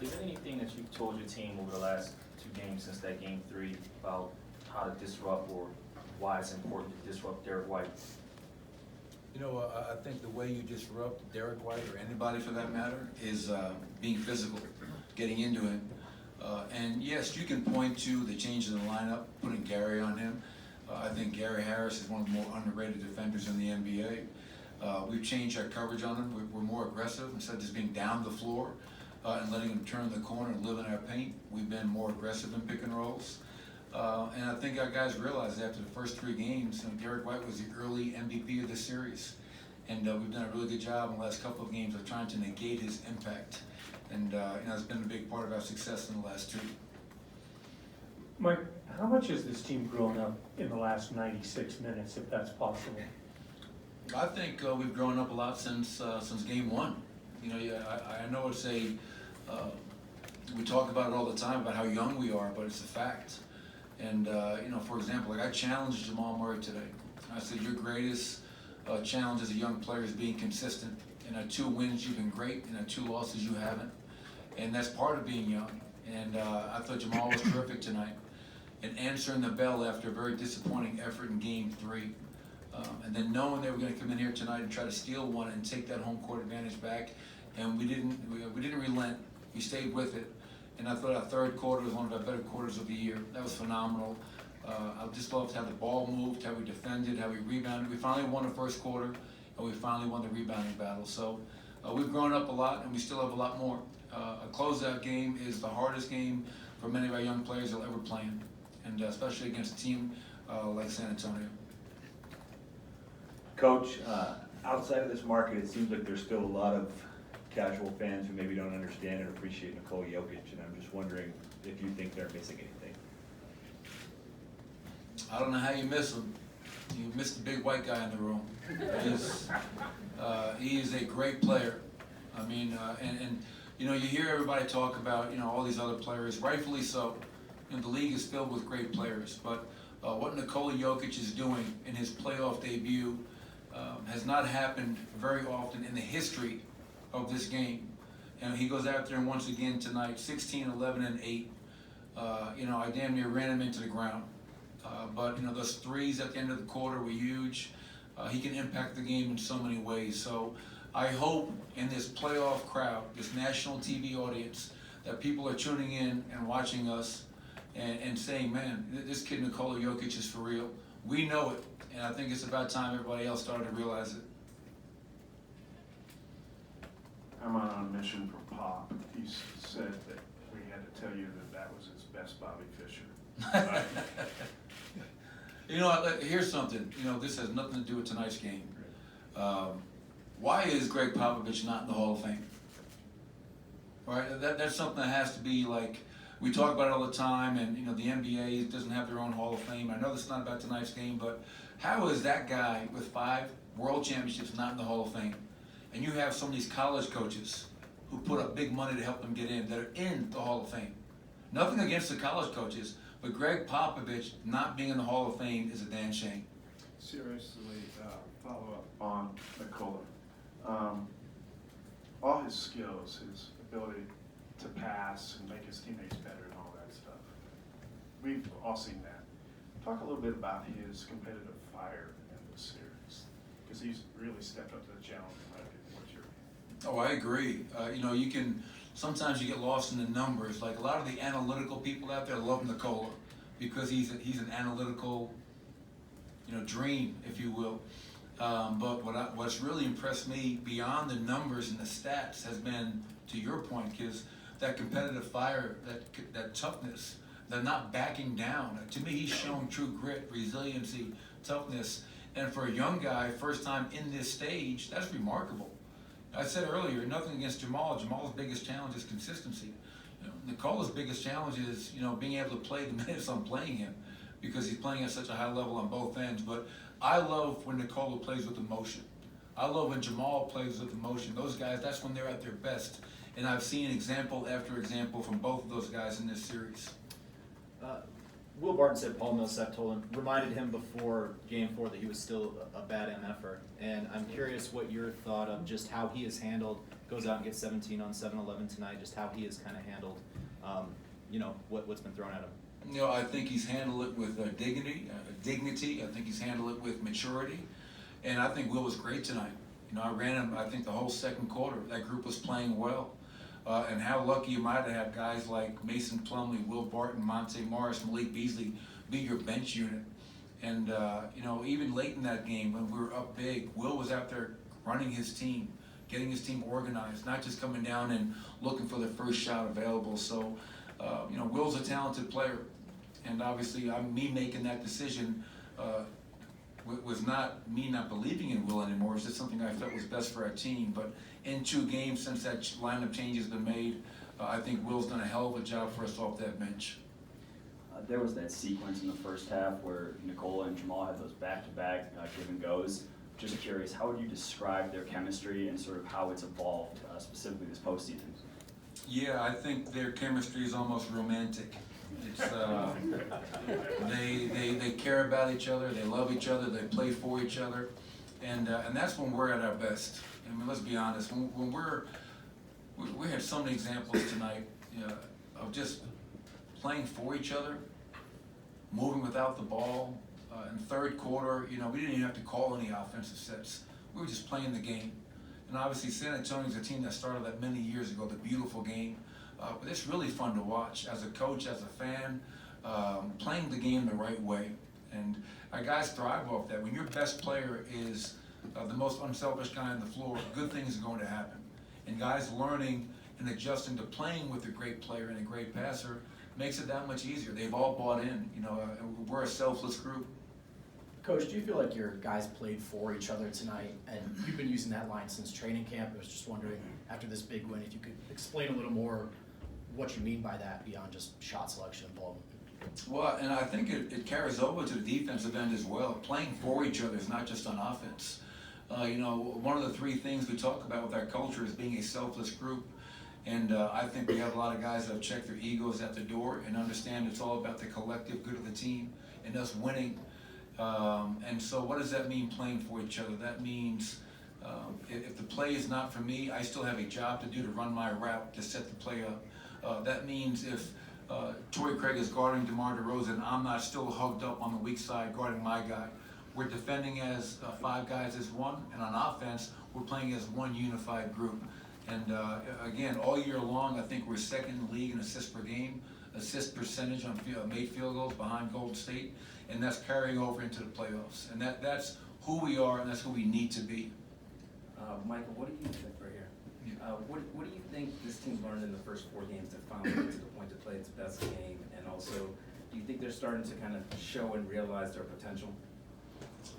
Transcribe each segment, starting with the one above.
is there anything that you've told your team over the last 2 games since that game 3 about how to disrupt or why it's important to disrupt Derek White? You know, I think the way you disrupt Derek White, or anybody for that matter, is being physical, getting into him. And yes, you can point to the changes in the lineup, putting Gary on him. I think Gary Harris is one of the more underrated defenders in the NBA. We've changed our coverage on him. We're more aggressive. Instead of just being down the floor and letting him turn the corner and live in our paint, we've been more aggressive in pick and rolls. And I think our guys realized after the first 3 games, Derek White was the early MVP of the series. And we've done a really good job in the last couple of games of trying to negate his impact. And it's been a big part of our success in the last 2. Mike, how much has this team grown up in the last 96 minutes, if that's possible? I think we've grown up a lot since game 1. You know, I know it's we talk about it all the time about how young we are, but it's a fact. And for example, like I challenged Jamal Murray today. I said, your greatest challenge as a young player is being consistent. In our 2 wins, you've been great. In our 2 losses, you haven't. And that's part of being young. And I thought Jamal was terrific tonight. And answering the bell after a very disappointing effort in game 3. And then knowing they were going to come in here tonight and try to steal one and take that home court advantage back. And we didn't relent. We stayed with it. And I thought our 3rd quarter was one of our better quarters of the year. That was phenomenal. I just loved how the ball moved, how we defended, how we rebounded. We finally won the 1st quarter, and we finally won the rebounding battle. So we've grown up a lot, and we still have a lot more. A closeout game is the hardest game for many of our young players they'll ever play in, and especially against a team like San Antonio. Coach, outside of this market, it seems like there's still a lot of casual fans who maybe don't understand and appreciate Nikola Jokic, and I'm just wondering if you think they're missing anything. I don't know how you miss him. You miss the big white guy in the room. He is a great player. I mean, and you hear everybody talk about all these other players, rightfully so. The league is filled with great players, but what Nikola Jokic is doing in his playoff debut has not happened very often in the history of this game. And he goes out there and once again tonight, 16, 11, and 8. I damn near ran him into the ground. But those threes at the end of the quarter were huge. He can impact the game in so many ways. So I hope in this playoff crowd, this national TV audience, that people are tuning in and watching us and saying, man, this kid Nikola Jokic is for real. We know it, and I think it's about time everybody else started to realize it. I'm on a mission for Pop. He said that we had to tell you that was his best Bobby Fischer. Here's something. This has nothing to do with tonight's game. Why is Greg Popovich not in the Hall of Fame? Right? That's something that has to be like, we talk about it all the time, and the NBA doesn't have their own Hall of Fame. I know this is not about tonight's game, but how is that guy with 5 world championships not in the Hall of Fame? And you have some of these college coaches who put up big money to help them get in that are in the Hall of Fame. Nothing against the college coaches, but Greg Popovich not being in the Hall of Fame is a damn shame. Seriously, follow up on Nikola. All his skills, his ability to pass and make his teammates better and all that stuff. We've all seen that. Talk a little bit about his competitive fire in this series, because he's really stepped up to the challenge. Oh, I agree. Sometimes you get lost in the numbers. Like a lot of the analytical people out there love Nikola because he's an analytical, dream, if you will. But what's really impressed me beyond the numbers and the stats has been, to your point, because that competitive fire, that toughness, they're not backing down. To me, he's shown true grit, resiliency, toughness. And for a young guy, first time in this stage, that's remarkable. I said earlier, nothing against Jamal. Jamal's biggest challenge is consistency. Nikola's biggest challenge is, being able to play the minutes I'm playing him, because he's playing at such a high level on both ends. But I love when Nikola plays with emotion. I love when Jamal plays with emotion. Those guys, that's when they're at their best. And I've seen example after example from both of those guys in this series. Will Barton said Paul Millsap reminded him before Game 4 that he was still a bad MFer. And I'm curious what your thought of just how he has handled, goes out and gets 17 on 7-11 tonight, just how he has kind of handled, what's been thrown at him. You know, I think he's handled it with dignity. I think he's handled it with maturity. And I think Will was great tonight. You know, I ran him, I think, the whole second quarter. That group was playing well. And how lucky you might have guys like Mason Plumlee, Will Barton, Monte Morris, Malik Beasley be your bench unit. And, even late in that game when we were up big, Will was out there running his team, getting his team organized, not just coming down and looking for the first shot available. So, Will's a talented player. And obviously, me making that decision was not me not believing in Will anymore. It was just something I felt was best for our team. But in 2 games since that lineup change has been made, I think Will's done a hell of a job for us off that bench. There was that sequence in the first half where Nikola and Jamal had those back-to-back give and goes. Just curious, how would you describe their chemistry and sort of how it's evolved, specifically this postseason? Yeah, I think their chemistry is almost romantic. It's they care about each other, they love each other, they play for each other, and that's when we're at our best. I mean, let's be honest. When we had so many examples tonight of just playing for each other, moving without the ball. In third quarter, we didn't even have to call any offensive sets. We were just playing the game. And obviously, San Antonio is a team that started that many years ago, the beautiful game. But it's really fun to watch as a coach, as a fan, playing the game the right way. And our guys thrive off that. When your best player is the most unselfish guy on the floor, good things are going to happen. And guys learning and adjusting to playing with a great player and a great passer makes it that much easier. They've all bought in. We're a selfless group. Coach, do you feel like your guys played for each other tonight? And you've been using that line since training camp. I was just wondering, after this big win, if you could explain a little more what you mean by that beyond just shot selection and ball movement. Well, and I think it carries over to the defensive end as well. Playing for each other is not just on offense. One of the 3 things we talk about with our culture is being a selfless group. And I think we have a lot of guys that have checked their egos at the door and understand it's all about the collective good of the team and us winning. And so what does that mean, playing for each other? That means if the play is not for me, I still have a job to do to run my route, to set the play up. That means if Torrey Craig is guarding DeMar DeRozan, I'm not still hugged up on the weak side guarding my guy. We're defending as 5 guys as one, and on offense, we're playing as one unified group. And again, all year long, I think we're second in the league in assists per game, assist percentage on made field goals behind Golden State, and that's carrying over into the playoffs. And that's who we are, and that's who we need to be. Michael, what do you think right here? What do you think this team's learned in the first 4 games to finally get to the point to play its best game? And also, do you think they're starting to kind of show and realize their potential?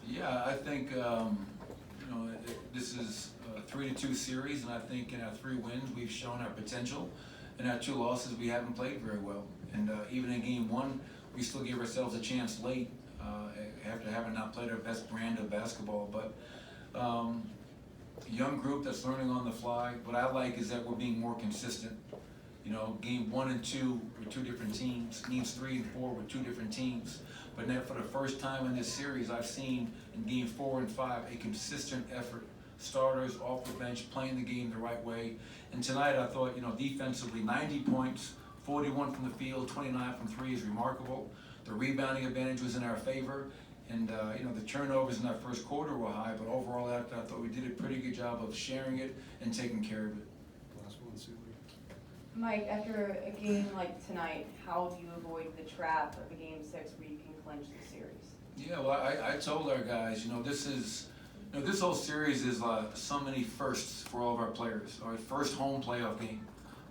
Yeah, I think this is a 3-2 series, and I think in our 3 wins we've shown our potential. In our 2 losses we haven't played very well, and even in game 1 we still gave ourselves a chance late after having not played our best brand of basketball. But young group that's learning on the fly. What I like is that we're being more consistent. Game 1 and 2 were 2 different teams. Games 3 and 4 were 2 different teams. But now for the first time in this series, I've seen in game 4 and 5 a consistent effort. Starters off the bench playing the game the right way. And tonight I thought, defensively, 90 points, 41 from the field, 29 from 3 is remarkable. The rebounding advantage was in our favor. And, the turnovers in that first quarter were high, but overall I thought we did a pretty good job of sharing it and taking care of it. Mike, after a game like tonight, how do you avoid the trap of a game 6 where you can clinch the series? Yeah, well, I told our guys, this whole series is so many firsts for all of our players. Our first home playoff game,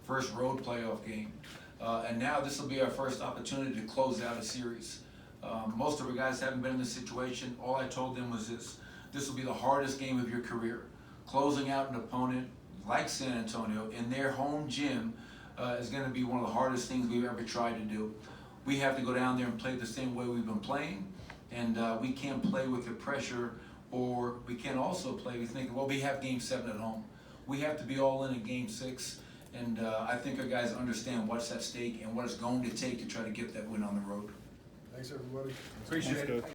first road playoff game, and now this will be our first opportunity to close out a series. Most of our guys haven't been in this situation. All I told them was this will be the hardest game of your career. Closing out an opponent like San Antonio in their home gym is going to be one of the hardest things we've ever tried to do. We have to go down there and play the same way we've been playing, and we can't play with the pressure, or we can also play with thinking, well, we have game 7 at home. We have to be all in game 6, and I think our guys understand what's at stake and what it's going to take to try to get that win on the road. Thanks, everybody. Appreciate it.